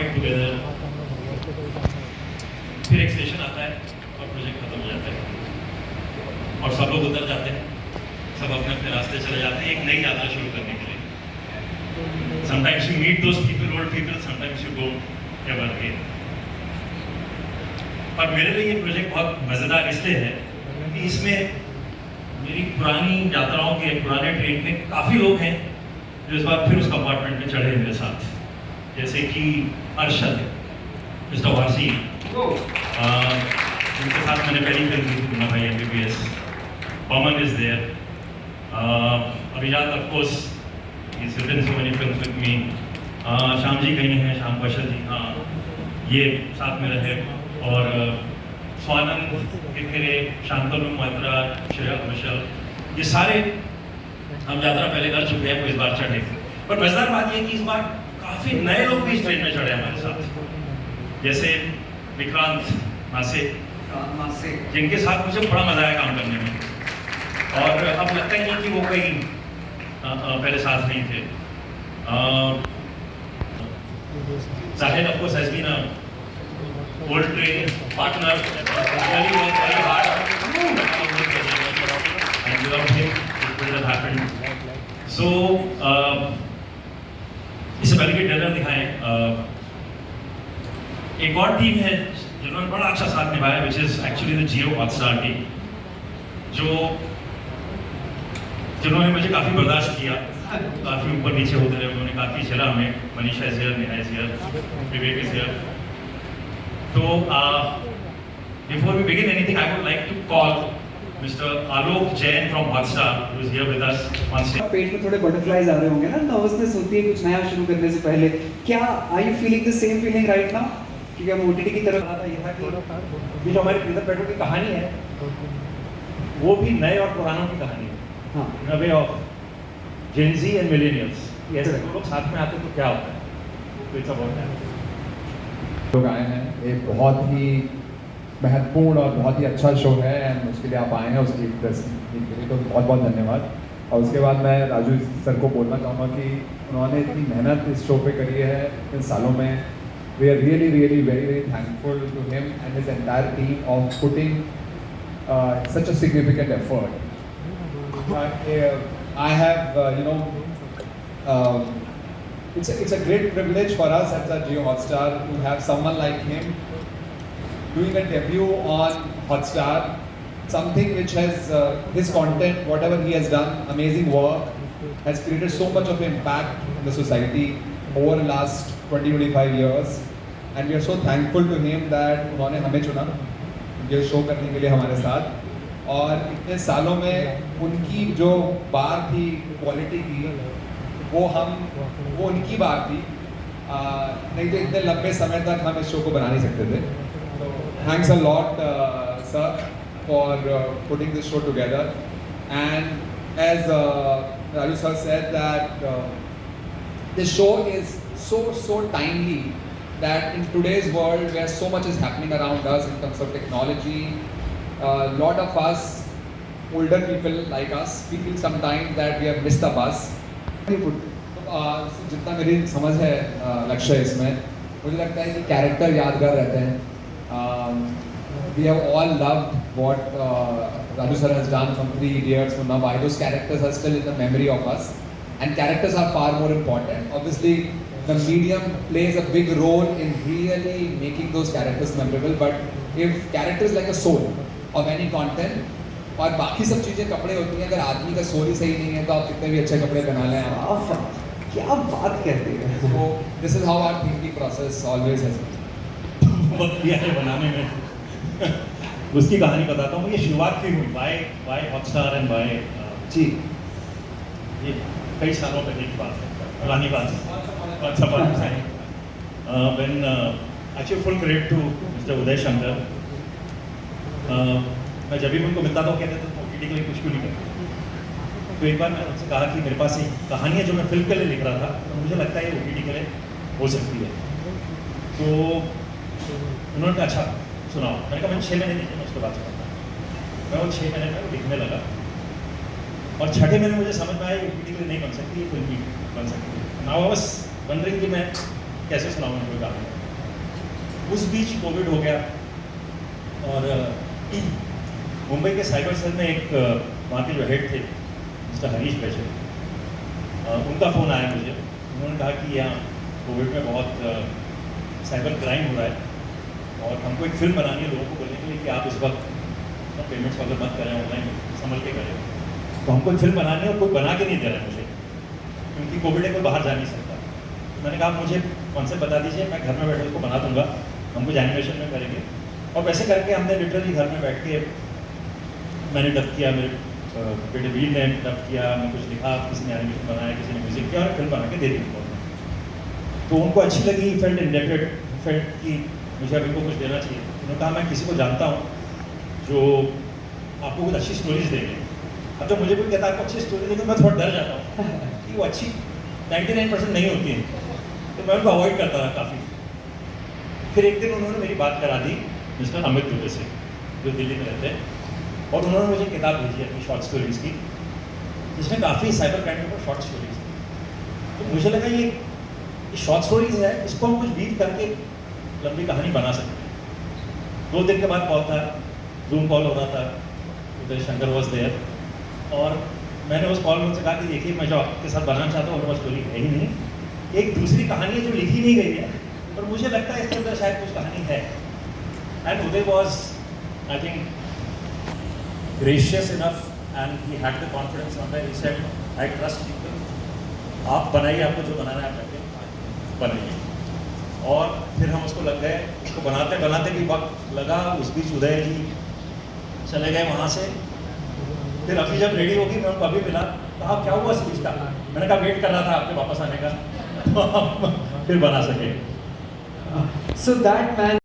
Fight together, फिर एक session आता है और प्रोजेक्ट खत्म हो जाता है और सब लोग उतर जाते हैं, सब अपने अपने रास्ते चले जाते हैं एक नई यात्रा शुरू करने के लिए। Sometimes you meet those people, old people, sometimes you don't ever again. पर मेरे लिए ये प्रोजेक्ट बहुत मज़ेदार इसलिए है कि इसमें मेरी पुरानी यात्राओं के पुराने ट्रेन में काफ़ी लोग हैं जो इस बार फिर उस कंपार्टमेंट में चढ़े मेरे साथ, जैसे कि अरशद, मिस्टर वासी, जिनके साथ मैंने पहली फिल्म की थी Munna Bhai MBBS। Boman is there, Abhijat of course, he's written so many films with me। Shyam ji कहीं हैं, श्याम कौशल जी, हाँ ये साथ में रहे, और स्वानंद किरकिरे, शांतनु मोहत्रा, श्रेया घोषाल, ये सारे हम यात्रा पहले कर चुके हैं, वो इस बार चढ़े। पर मजेदार बात ये कि इस बार काफ़ी नए लोग भी इस ट्रेन में चढ़े हमारे साथ, जैसे विक्रांत मासे, जिनके साथ मुझे बड़ा मजा आया काम करने में, और अब लगता ही नहीं कि वो कहीं पहले साथ नहीं थे। Zahid of course has been a old training partner, very worked very hard, and without him it wouldn't have happened. So इससे पहले कि ट्रेलर दिखाएं, एक और टीम है जिन्होंने बड़ा अच्छा साथ निभाया, which is actually the Jio Hotstar team, जिन्होंने मुझे काफ़ी बर्दाश्त किया, काफ़ी ऊपर नीचे होते रहे, उन्होंने काफ़ी झेला हमें। Manisha is here, Neha is here, Vivek is here. तो before we begin anything, I would like to call Mr. Alok Jain from Hotstar, who is here with us once again. पेट में थोड़े बटरफ्लाइज आ रहे होंगे ना, नर्वसनेस होती है कुछ नया शुरू करने से पहले। क्या are you feeling the same feeling right now? क्योंकि हम OTT की तरफ था, ये था कि ये जो हमारी प्रीतम पेट्रो की कहानी है, वो भी नए और पुरानों की कहानी है। हाँ, in a way of Gen Z and millennials। ऐसे दो लोग साथ में आते तो क्या होता है, तो it's about that। लोग आए हैं, एक बहुत ही महत्वपूर्ण और बहुत ही अच्छा शो है, एंड उसके लिए आप आए हैं, उसकी प्रेजेंट के लिए तो बहुत बहुत धन्यवाद। और उसके बाद मैं राजू सर को बोलना चाहूँगा कि उन्होंने इतनी मेहनत इस शो पे करी है इन सालों में। We are really really very very thankful to him and his entire team of putting such a significant effort. I have, it's a great privilege for us at the Jio Hotstar to have someone like him doing a debut on Hotstar, something which has his content, whatever he has done, amazing work, has created so much of impact in the society over the last 20-25 years, and we are so thankful to him that उन्होंने हमें चुना ये show करने के लिए हमारे साथ। और इतने सालों में उनकी जो बात थी क्वालिटी की, वो उनकी बात थी, नहीं तो इतने लंबे समय तक हम इस शो को बना नहीं सकते थे। तो thanks a lot sir for putting this show together, and as Raju sir said that this show is so timely that in today's world where so much is happening around us in terms of technology, a lot of us older people like us, we feel sometimes that we have missed the bus। जितना मेरी समझ है लक्ष्य इसमें, मुझे लगता है कि कैरेक्टर यादगार रहते हैं। We have all loved what Raju sir has done from Three Idiots, Munna Bhai. Those characters are still in the memory of us, and characters are far more important. Obviously, the medium plays a big role in really making those characters memorable, but if characters like a soul of any content, और बाकी सब चीज़ें कपड़े होती हैं, अगर आदमी का सोल ही सही नहीं है तो आप कितने भी अच्छे कपड़े बना लें आप। क्या बात कहते हैं। So this is how our thinking process always has been। वक्त लिया है बनाने में। उसकी कहानी बताता हूँ, ये शुरुआत क्यों हुई, बाय हॉटस्टार एंड बाय जी, ये कई सालों पहले की बात है, पुरानी बात है। अच्छा बात है, when actually full credit to Mr. Uday Shankar। मैं जब भी उनको मिलता था वो कहते थे OTT के लिए कुछ क्यों नहीं करते। तो एक बार मैंने उनसे कहा कि मेरे पास एक कहानी है जो मैं फिल्म के लिए लिख रहा था, तो मुझे लगता है ये OTT के लिए हो सकती है। तो उन्होंने कहा अच्छा सुनाओ। मैंने कहा मैंने 6 महीने लिखे, मैं उसके बाद सुनाता। मैं वो 6 महीने में लिखने लगा, और छठे महीने मुझे समझ में आया OTT के लिए नहीं बन सकती, ये फिल्म भी बन सकती है। नाउ आई वाज वंडरिंग कि मैं कैसे सुनाऊँ उनको कहानी। उस बीच कोविड हो गया और मुंबई के साइबर सेल में एक वहाँ के जो हेड थे मिस्टर हरीश बैचर, उनका फ़ोन आया मुझे। उन्होंने कहा कि यहाँ कोविड में बहुत साइबर क्राइम हो रहा है और हमको एक फिल्म बनानी है लोगों को बोलने के लिए कि आप इस वक्त पेमेंट्स वगैरह मत करें, ऑनलाइन संभल के करें। तो हमको एक फिल्म बनानी है और कोई बना के नहीं दे रहा है मुझे, क्योंकि कोविड है, कोई बाहर जा नहीं सकता। तो मैंने कहा मुझे कॉन्सेप्ट बता दीजिए, मैं घर में बैठे उसको बना दूंगा, हम कुछ एनिमेशन में करेंगे। और वैसे करके हमने लिटरली घर में बैठ के मैंने डब किया, मेरे बेटे वीर ने डब किया, मैं कुछ लिखा, किसी ने एनिमेशन बनाया, किसी ने म्यूजिक किया और फिल्म बना के दे दी उनको। तो उनको अच्छी लगी, फेल्ट इंडेप्टेड, फेल्ट कि मुझे अभी को कुछ देना चाहिए। उन्होंने कहा मैं किसी को जानता हूँ जो आपको कुछ अच्छी स्टोरीज देंगे। अब जब मुझे कोई कहता है आपको अच्छी स्टोरी देंगे, मैं थोड़ा डर जाता हूँ कि वो अच्छी 99% नहीं होती है, तो मैं उनको अवॉइड करता था काफ़ी। फिर एक दिन उन्होंने मेरी बात करा दी मिस्टर अमित दुबे से, जो दिल्ली में रहते हैं, और उन्होंने मुझे किताब भेजी अपनी शॉर्ट स्टोरीज़ की, जिसमें काफ़ी साइबर क्राइम के ऊपर शॉर्ट स्टोरीज थी। तो मुझे लगा ये शॉर्ट स्टोरीज है, इसको हम कुछ वीव करके लंबी कहानी बना सकते हैं। 2 दिन के बाद कॉल था, जूम कॉल हो रहा था, उदय शंकर वॉज देयर, और मैंने उस कॉल में उनसे कहा कि देखिए मैं जो आपके साथ बनाना चाहता हूँ वो स्टोरी है ही नहीं, एक दूसरी कहानी है जो लिखी नहीं गई है, पर मुझे लगता है इसके अंदर शायद कुछ कहानी है। And Uday was I think gracious enough and he had the confidence on that, he said I trust people, आप बनाइए, आपको जो बनाना है आप करके बनाइए। और फिर हम उसको लग गए, उसको बनाते बनाते भी वक्त लगा। उस बीच उदय जी चले गए वहाँ से। फिर अभी जब रेडी होगी मैं उनको अभी मिला, कहा क्या हुआ स्पीच का, मैंने कहा वेट कर रहा था आपके वापस आने का, तो हम फिर बना सके। So that man